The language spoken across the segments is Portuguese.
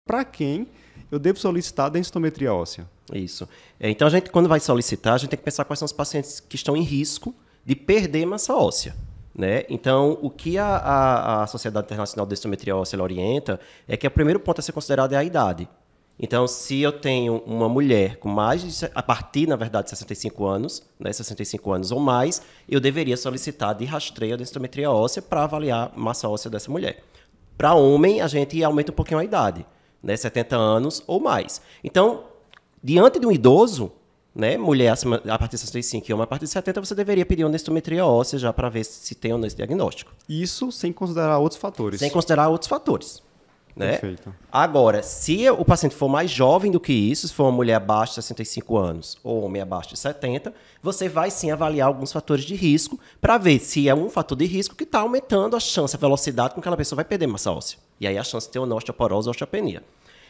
para quem eu devo solicitar a densitometria óssea? Isso. Então, a gente, quando vai solicitar, a gente tem que pensar quais são os pacientes que estão em risco de perder massa óssea. Né? Então, o que a Sociedade Internacional de Densitometria Óssea orienta é que o primeiro ponto a ser considerado é a idade. Então, se eu tenho uma mulher com a partir, na verdade, de 65 anos, né, 65 anos ou mais, eu deveria solicitar de rastreio a densitometria óssea para avaliar a massa óssea dessa mulher. Para homem, a gente aumenta um pouquinho a idade, né, 70 anos ou mais. Então, diante de um idoso, né, mulher a partir de 65 e homem a partir de 70, você deveria pedir uma densitometria óssea já para ver se tem ou não esse diagnóstico. Isso sem considerar outros fatores. Sem considerar outros fatores. Né? Perfeito. Agora, se o paciente for mais jovem do que isso, se for uma mulher abaixo de 65 anos ou homem abaixo de 70, você vai sim avaliar alguns fatores de risco para ver se é um fator de risco que está aumentando a chance, a velocidade com que aquela pessoa vai perder massa óssea. E aí a chance de ter ou não osteoporose ou osteopenia.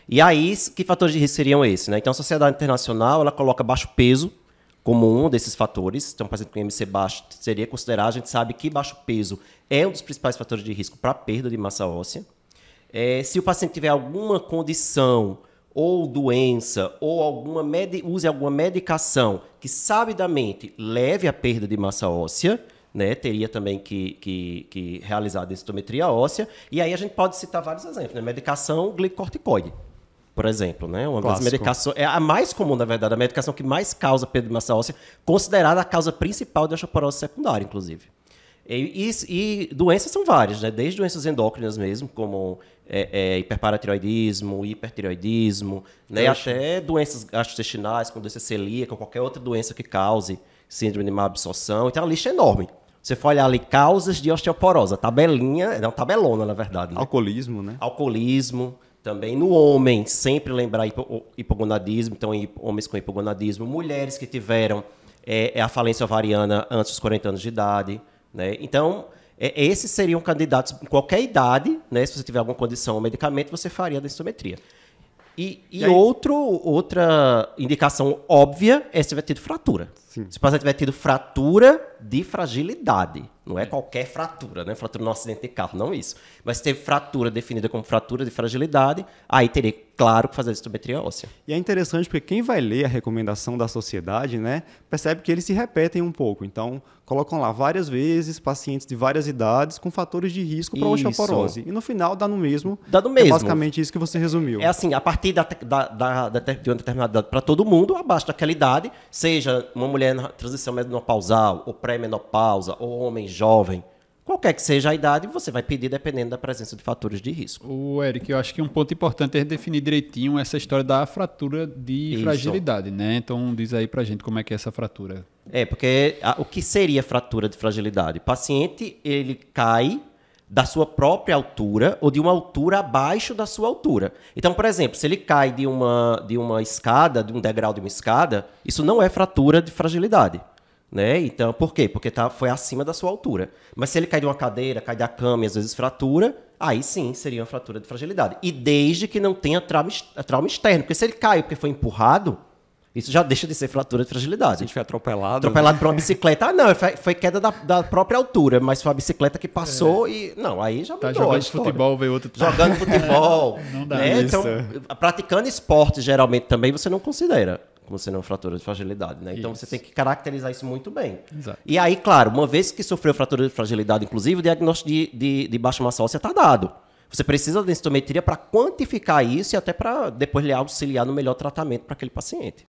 E aí, que fatores de risco seriam esses? Né? Então, a Sociedade Internacional ela coloca baixo peso como um desses fatores. Então, um paciente com IMC baixo seria considerado, a gente sabe que baixo peso é um dos principais fatores de risco para perda de massa óssea. Se o paciente tiver alguma condição ou doença ou use alguma medicação que sabidamente leve à perda de massa óssea, né, teria também que realizar a densitometria óssea. E aí a gente pode citar vários exemplos. Né? Medicação glicocorticoide, por exemplo. Né? Uma das medicações, é a mais comum, na verdade, a medicação que mais causa perda de massa óssea, considerada a causa principal de osteoporose secundária, inclusive. E doenças são várias, né? Desde doenças endócrinas mesmo, como hiperparatiroidismo, hipertireoidismo, né? Até doenças gastrointestinais, como doença celíaca, ou qualquer outra doença que cause síndrome de má absorção. Então, a lista é enorme. Você for olhar ali causas de osteoporose, a tabelinha, é uma tabelona, na verdade. Né? Alcoolismo, né? Alcoolismo. Também no homem, sempre lembrar hipogonadismo, então homens com hipogonadismo, mulheres que tiveram a falência ovariana antes dos 40 anos de idade. Né? Então, esses seriam candidatos em qualquer idade, né? Se você tiver alguma condição ou medicamento, você faria a densitometria. E outra indicação óbvia é se tiver tido fratura. Sim. Se o paciente tiver tido fratura de fragilidade, não é qualquer fratura, né? Fratura no acidente de carro, não isso. Mas se teve fratura definida como fratura de fragilidade, aí teria, claro, que fazer a densitometria óssea. E é interessante porque quem vai ler a recomendação da sociedade, né, percebe que eles se repetem um pouco. Então, colocam lá várias vezes pacientes de várias idades com fatores de risco para osteoporose. E no final dá no mesmo. Dá no mesmo. É basicamente isso que você resumiu. É assim, a partir de uma determinada idade para todo mundo, abaixo daquela idade, seja uma mulher na transição menopausal, ou pré-menopausa, ou homem jovem, qualquer que seja a idade, você vai pedir dependendo da presença de fatores de risco. O Eric, eu acho que um ponto importante é definir direitinho essa história da fratura de fragilidade, né? Então diz aí pra gente como é que é essa fratura. Porque o que seria fratura de fragilidade? O paciente, ele cai da sua própria altura ou de uma altura abaixo da sua altura. Então, por exemplo, se ele cai de uma escada, de um degrau de uma escada, isso não é fratura de fragilidade. Né? Então, por quê? Porque foi acima da sua altura. Mas se ele cai de uma cadeira, cai da cama e às vezes fratura, aí sim seria uma fratura de fragilidade. E desde que não tenha trauma externo. Porque se ele caiu porque foi empurrado, isso já deixa de ser fratura de fragilidade. Se a gente foi atropelado. Atropelado por uma bicicleta. Não, foi queda da própria altura, mas foi a bicicleta que passou e... Não, aí já mudou. Tá jogando futebol, veio outro... Jogando futebol. Não dá. Né? Então, praticando esporte, geralmente, também você não considera como sendo uma fratura de fragilidade, né? Então, você tem que caracterizar isso muito bem. Exato. E aí, claro, uma vez que sofreu fratura de fragilidade, inclusive, o diagnóstico de baixa massa óssea está dado. Você precisa da densitometria para quantificar isso e até para depois lhe auxiliar no melhor tratamento para aquele paciente.